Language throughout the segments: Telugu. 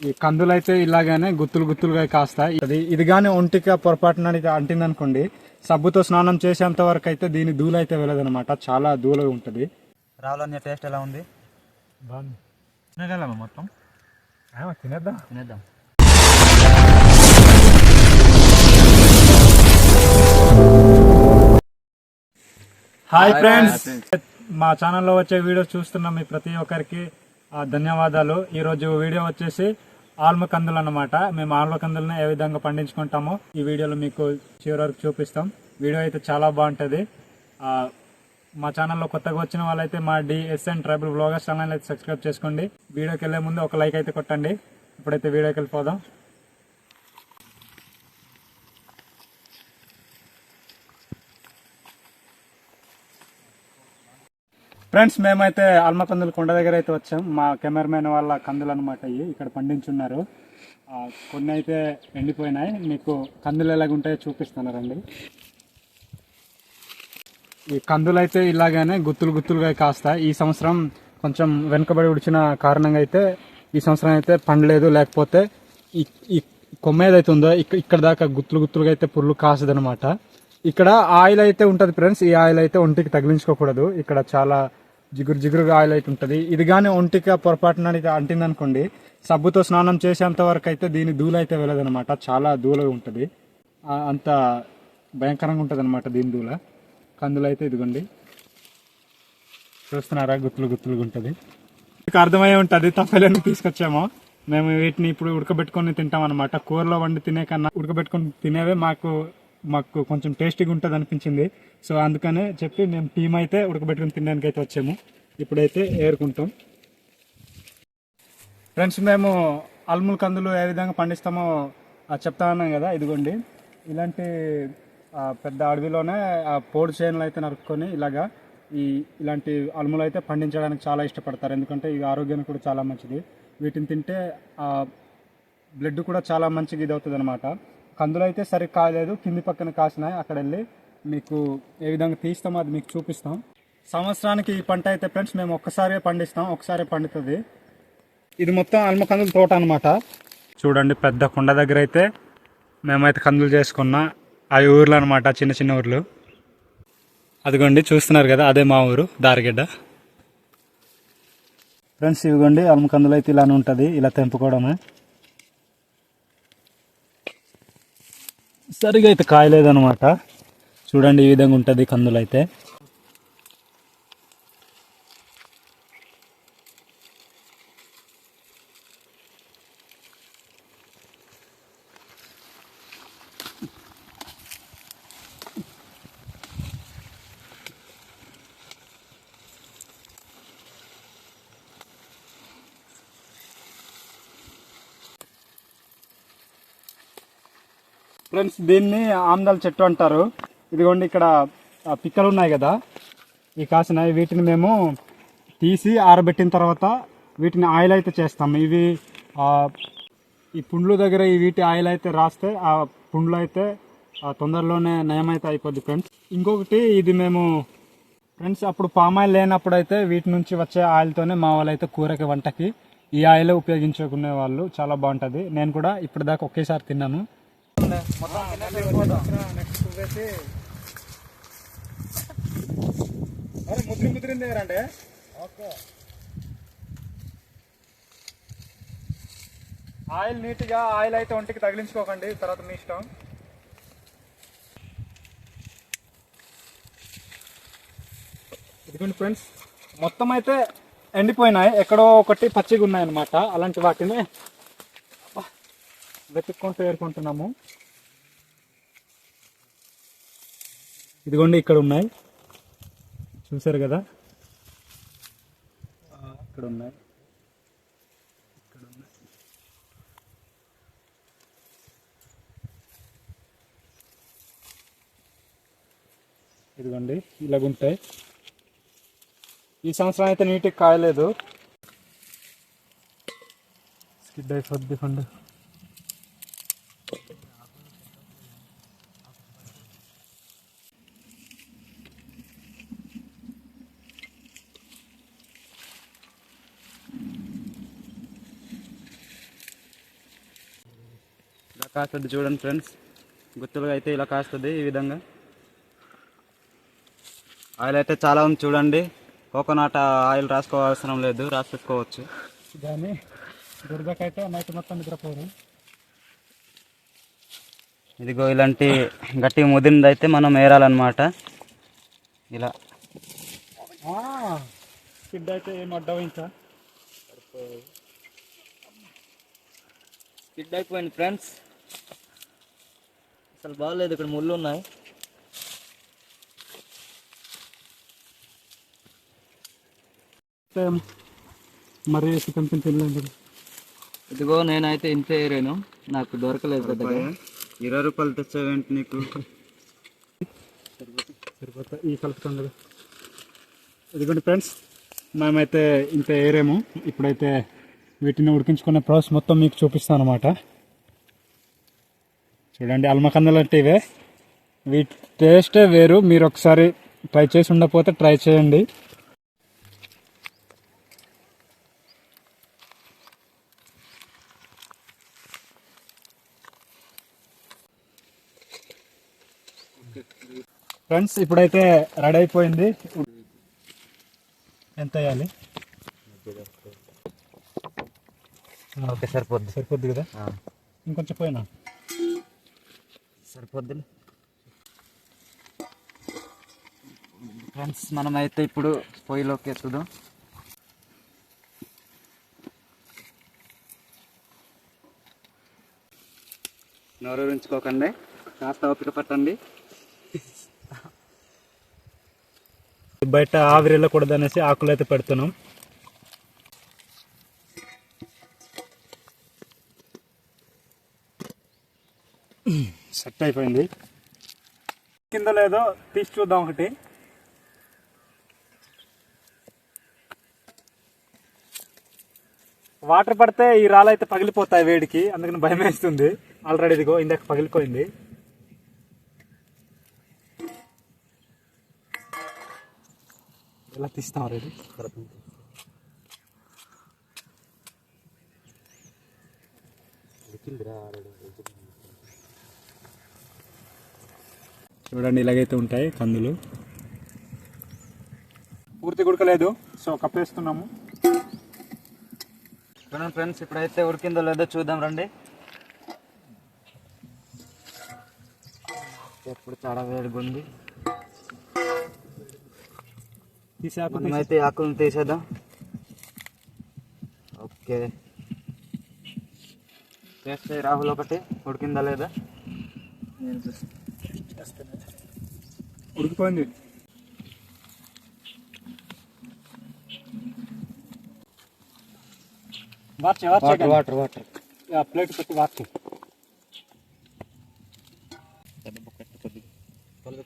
ఈ కందులు అయితే ఇలాగానే గుత్తులు గుత్తులుగా కాస్తాయి. ఇది కానీ ఒంటికి పొరపాటున అంటింది అనుకోండి, సబ్బుతో స్నానం చేసేంత వరకు అయితే దీని దూల అయితే వెళ్ళదనమాట. చాలా దూలగా ఉంటుంది. రావులన్నీ టేస్ట్ ఎలా ఉంది? బాగుంది. తినగలమా మొత్తం? తినేద్దాం. హాయ్ ఫ్రెండ్స్, మా ఛానల్లో వచ్చే వీడియో చూస్తున్న మీ ప్రతి ఒక్కరికి ధన్యవాదాలు. ఈరోజు వీడియో వచ్చేసి ఆల్మ కందులు అన్నమాట. మేము ఆల్మ కందులను ఏ విధంగా పండించుకుంటామో ఈ వీడియోలో మీకు చివరి వరకు చూపిస్తాం. వీడియో అయితే చాలా బాగుంటుంది. మా ఛానల్లో కొత్తగా వచ్చిన వాళ్ళైతే మా డిఎస్ఎన్ ట్రైబల్ బ్లాగర్స్ ఛానల్ అయితే సబ్స్క్రైబ్ చేసుకోండి. వీడియోకి వెళ్ళే ముందు ఒక లైక్ అయితే కొట్టండి. ఇప్పుడైతే వీడియోకి వెళ్ళిపోదాం. ఫ్రెండ్స్, మేమైతే ఆల్మ కందులు కొండ దగ్గర అయితే వచ్చాం. మా కెమెరామెన్ వాళ్ళ కందులు అనమాట. ఇవి ఇక్కడ పండించున్నారు. కొన్ని అయితే ఎండిపోయినాయి. మీకు కందులు ఎలాగుంటాయో చూపిస్తున్నారండి. ఈ కందులు అయితే ఇలాగానే గుత్తులు గుత్తులుగా కాస్తాయి. ఈ సంవత్సరం కొంచెం వెనుకబడి ఉడిచిన కారణంగా అయితే ఈ సంవత్సరం అయితే పండలేదు. లేకపోతే ఈ కొమ్మ ఏదైతే ఉందో ఇక్కడ దాకా గుత్తులు గుత్తులుగా అయితే పుర్లు కాసదనమాట. ఇక్కడ ఆయిల్ అయితే ఉంటుంది ఫ్రెండ్స్. ఈ ఆయిల్ అయితే ఒంటికి తగిలించుకోకూడదు. ఇక్కడ చాలా జిగురుగా ఆయిల్ అయితే ఉంటుంది. ఇది కానీ ఒంటికి పొరపాటున అంటింది అనుకోండి, సబ్బుతో స్నానం చేసేంత వరకు అయితే దీని దూల అయితే వెళ్ళదనమాట. చాలా దూలగా ఉంటుంది. అంత భయంకరంగా ఉంటుంది అనమాట దీని దూల. కందులు అయితే ఇదిగోండి, చూస్తున్నారా, గుత్తులుగా ఉంటుంది. మీకు అర్థమై ఉంటుంది తప్పలేని తీసుకొచ్చాము. మేము వీటిని ఇప్పుడు ఉడకబెట్టుకొని తింటాం అనమాట. కూరలో వండి తినే కన్నా ఉడకబెట్టుకొని తినేవే మాకు కొంచెం టేస్టీగా ఉంటుంది అనిపించింది. సో అందుకనే చెప్పి మేము టీం అయితే ఉడకబెట్టుకుని తినడానికి అయితే వచ్చాము. ఇప్పుడైతే ఏరుకుంటాం. ఫ్రెండ్స్, మేము అల్ముల కందులు ఏ విధంగా పండిస్తామో చెప్తా ఉన్నాం కదా. ఇదిగోండి, ఇలాంటి పెద్ద అడవిలోనే పోడు చేనులు అయితే నరుక్కొని ఇలాంటి అల్ములు అయితే పండించడానికి చాలా ఇష్టపడతారు. ఎందుకంటే ఇది ఆరోగ్యానికి కూడా చాలా మంచిది. వీటిని తింటే బ్లడ్ కూడా చాలా మంచిగా ఇది అవుతుంది అనమాట. కందులు అయితే సరిగ్గా కాయలేదు, కింది పక్కన కాసినాయి. అక్కడ వెళ్ళి మీకు ఏ విధంగా తీస్తామో అది మీకు చూపిస్తాం. సంవత్సరానికి ఈ పంట అయితే ఫ్రెండ్స్ మేము ఒక్కసారే పండిస్తాం, ఒకసారి పండుతుంది. ఇది మొత్తం అల్మ కందుల తోట అనమాట. చూడండి, పెద్ద కొండ దగ్గర అయితే మేమైతే కందులు చేసుకున్నా. అవి ఊర్లు అనమాట, చిన్న ఊర్లు. అదిగోండి, చూస్తున్నారు కదా, అదే మా ఊరు దారిగడ్డ. ఫ్రెండ్స్, ఇవిగోండి అల్మ కందులు అయితే ఇలానే ఉంటుంది. ఇలా తెంపుకోవడమే. సరిగా అయితే కాయలేదనమాట. చూడండి, ఈ విధంగా ఉంటుంది కందులు అయితే. ఫ్రెండ్స్, దీన్ని ఆమ్దాల చెట్టు అంటారు. ఇదిగోండి, ఇక్కడ పిక్కలు ఉన్నాయి కదా, ఈ కాసినాయి. వీటిని మేము తీసి ఆరబెట్టిన తర్వాత వీటిని ఆయిల్ అయితే చేస్తాము. ఇవి ఈ పుండ్లు దగ్గర వీటి ఆయిల్ అయితే రాస్తే ఆ పుండ్లు అయితే తొందరలోనే నయమైతే అయిపోద్ది ఫ్రెండ్స్. ఇంకొకటి, ఇది మేము ఫ్రెండ్స్ అప్పుడు పామ్ ఆయిల్ లేనప్పుడు అయితే వీటి నుంచి వచ్చే ఆయిల్తోనే మా వాళ్ళు అయితే కూరకి, వంటకి ఈ ఆయిల్ ఉపయోగించుకునే వాళ్ళు. చాలా బాగుంటుంది. నేను కూడా ఇప్పటిదాకా ఒకేసారి తిన్నాను. ముద్రింది అంటే ఆయిల్ నీట్గా ఆయిల్ అయితే ఒంటికి తగిలించుకోకండి, తర్వాత మీ ఇష్టం. ఇదిగోండి ఫ్రెండ్స్, మొత్తం అయితే ఎండిపోయినాయి. ఎక్కడో ఒకటి పచ్చిగా ఉన్నాయన్నమాట. అలాంటి వాటిని వెతుక్కుంటూ ఏరుకుంటున్నాము. ఇదిగోండి, ఇక్కడ ఉన్నాయి, చూసారు కదా, ఇక్కడ ఉన్నాయి. ఇదిగోండి, ఇలాగుంటాయి. ఈ సంవత్సరం అయితే నీటికి కాయలేదు. స్కిడ్ అయిపోద్ది పండు. కాస్తుంది చూడండి ఫ్రెండ్స్, గుత్తులుగా అయితే ఇలా కాస్తుంది ఈ విధంగా. ఆయిల్ అయితే చాలా ఉంది చూడండి. కోకోనట్ ఆయిల్ రాసుకోవాల్సిన లేదు, రాసుకోవచ్చు. కానీ దుర్గకైతే నైట్ మొత్తం నిద్రపోరు. ఇదిగో ఇలాంటి గట్టి ముదిరింది అయితే మనం ఏరాలన్నమాట. ఇలా స్కిడ్ అయితే ఏం అడ్డవు, ఇంకా స్కిడ్ అయిపోయింది ఫ్రెండ్స్, అసలు బాగలేదు. ఇక్కడ ముళ్ళు ఉన్నాయి. మరి చికెన్ తినలేదు. ఇదిగో నేనైతే ఇంతే ఏరాను, నాకు దొరకలేదు పెద్దగా. 20 రూపాయలు తెచ్చావేంటి నీకు? సరిపోతా ఈ కలుపుతాం. ఇదిగోండి ఫ్రెండ్స్, మేమైతే ఇంత ఏరేము. ఇప్పుడైతే వీటిని ఉడికించుకునే ప్రాసెస్ మొత్తం మీకు చూపిస్తాను అనమాట. చూడండి, అల్మకందలు అంటే ఇవే. వీటి టేస్టే వేరు. మీరు ఒకసారి ట్రై చేసి ఉండకపోతే ట్రై చేయండి. ఫ్రెండ్స్, ఇప్పుడైతే రెడీ అయిపోయింది. ఎంత వేయాలి? ఓకే, సరిపోద్ది. సరిపోద్ది కదా? ఇంకొంచెం పోయినా సరిపోద్ది. ఫ్రెండ్స్, మనమైతే ఇప్పుడు పొయ్యిలోకి ఎత్తుదాం. నోరూరించుకోకండి, కాస్త ఓపిక పట్టండి. బయట ఆవిరి వెళ్ళకూడదు అనేసి ఆకులు అయితే పెడుతున్నాం. సెట్ అయిపోయింది. కింద లేదో తీసి చూద్దాం ఒకటి. వాటర్ పడితే ఈ రాళ్ళు అయితే పగిలిపోతాయి వేడికి, అందుకని భయం వేస్తుంది. ఆల్రెడీ ఇదిగో ఇందాక పగిలిపోయింది. ఎలా తీస్తాం రెడీ? చూడండి, ఇలాగైతే ఉంటాయి కందులు. పూర్తి ఉడకలేదు, సో కప్పేస్తున్నాము. చూడండి ఫ్రెండ్స్, ఇప్పుడైతే ఉడికిందో లేదో చూద్దాం రండి. ఇప్పుడు చాలా వేడిగా ఉంది. మనమైతే ఆకులను తీసేద్దాం. ఓకే, చేస్తే రాహుల్ ఒకటి ఉడికిందా లేదా? ఉడికిపోయింది. వాటర్ వాటర్ వాటర్ ప్లేట్ పెట్టి వార్చి.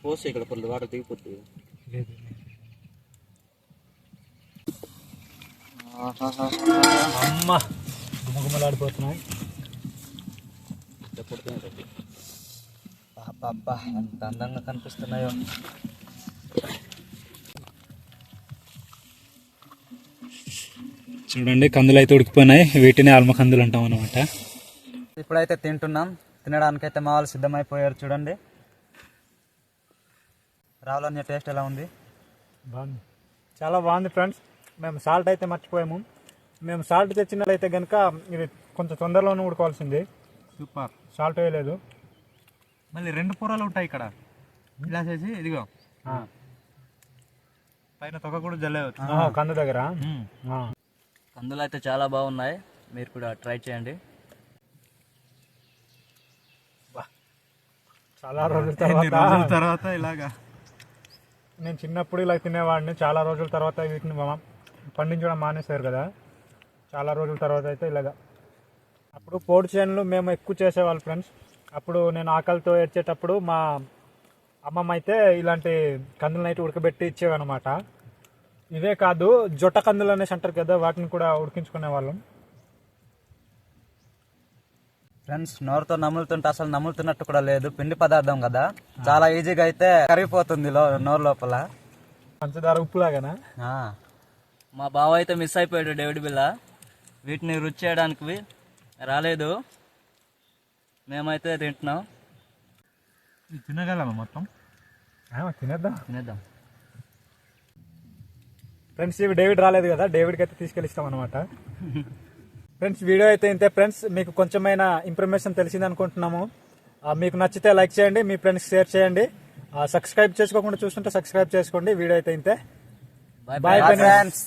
పోసి ఇక్కడ కొన్ని వాటర్ దిగిపోతుంది. అమ్మ గుమగుమలాడిపోతున్నాయి. అబ్బా, ఎంత అందంగా కనిపిస్తున్నాయో. చూడండి, కందులు అయితే ఉడికిపోయినాయి. వీటిని ఆల్మకందులు అంటాం అనమాట. ఇప్పుడైతే తింటున్నాం. తినడానికైతే మా వాళ్ళు సిద్ధమైపోయారు. చూడండి, రావులన్నీ టేస్ట్ ఎలా ఉంది? బాగుంది, చాలా బాగుంది ఫ్రెండ్స్. మేము సాల్ట్ అయితే మర్చిపోయాము. మేము సాల్ట్ తెచ్చినట్లయితే కనుక ఇది కొంచెం తొందరలోనే ఉడకాల్సింది. సూపర్. సాల్ట్ వేయలేదు. మళ్ళీ 2 కూరలు ఉంటాయి ఇక్కడ. ఇలా చేసి ఇదిగో పైన తొక్క కూడా జల్లేవచ్చు కందు దగ్గర. కందులు అయితే చాలా బాగున్నాయి, మీరు కూడా ట్రై చేయండి. చాలా రోజుల తర్వాత ఇలాగా. నేను చిన్నప్పుడు ఇలా తినేవాడిని. చాలా రోజుల తర్వాత వీటిని పండించడం మానేశారు కదా. చాలా రోజుల తర్వాత అయితే ఇలాగా. అప్పుడు పోడు చేనులు మేము ఎక్కువ చేసేవాళ్ళు ఫ్రెండ్స్. అప్పుడు నేను ఆకలితో ఏడ్చేటప్పుడు మా అమ్మమ్మ అయితే ఇలాంటి కందులను అయితే ఉడకబెట్టి ఇచ్చేవన్నమాట. ఇవే కాదు, జొట్ట కందులు అనేసి అంటారు కదా, వాటిని కూడా ఉడికించుకునే వాళ్ళం. ఫ్రెండ్స్, నోరుతో నములుతుంటే అసలు నములుతున్నట్టు కూడా లేదు. పిండి పదార్థం కదా, చాలా ఈజీగా అయితే కరిగిపోతుంది నోరు లోపల. పంచదార ఉప్పులాగానా? మా బావ అయితే మిస్ అయిపోయాడు డేవిడ్ బిల్ల. వీటిని రుచి చేయడానికి రాలేదు. మేమైతే తింటున్నాం. తినగలమా మొత్తం? తినేద్దాం. తినేద్దాం. ఫ్రెండ్స్ ఇవి డేవిడ్ రాలేదు కదా, డేవిడ్కి అయితే తీసుకెళ్ళి ఇస్తాం అనమాట. ఫ్రెండ్స్ వీడియో అయితే ఇంతే ఫ్రెండ్స్. మీకు కొంచెమైనా ఇన్ఫర్మేషన్ తెలిసింది అనుకుంటున్నాము. మీకు నచ్చితే లైక్ చేయండి, మీ ఫ్రెండ్స్ షేర్ చేయండి. సబ్స్క్రైబ్ చేసుకోకుండా చూస్తుంటే సబ్స్క్రైబ్ చేసుకోండి. వీడియో అయితే ఇంతే. Bye bye friends.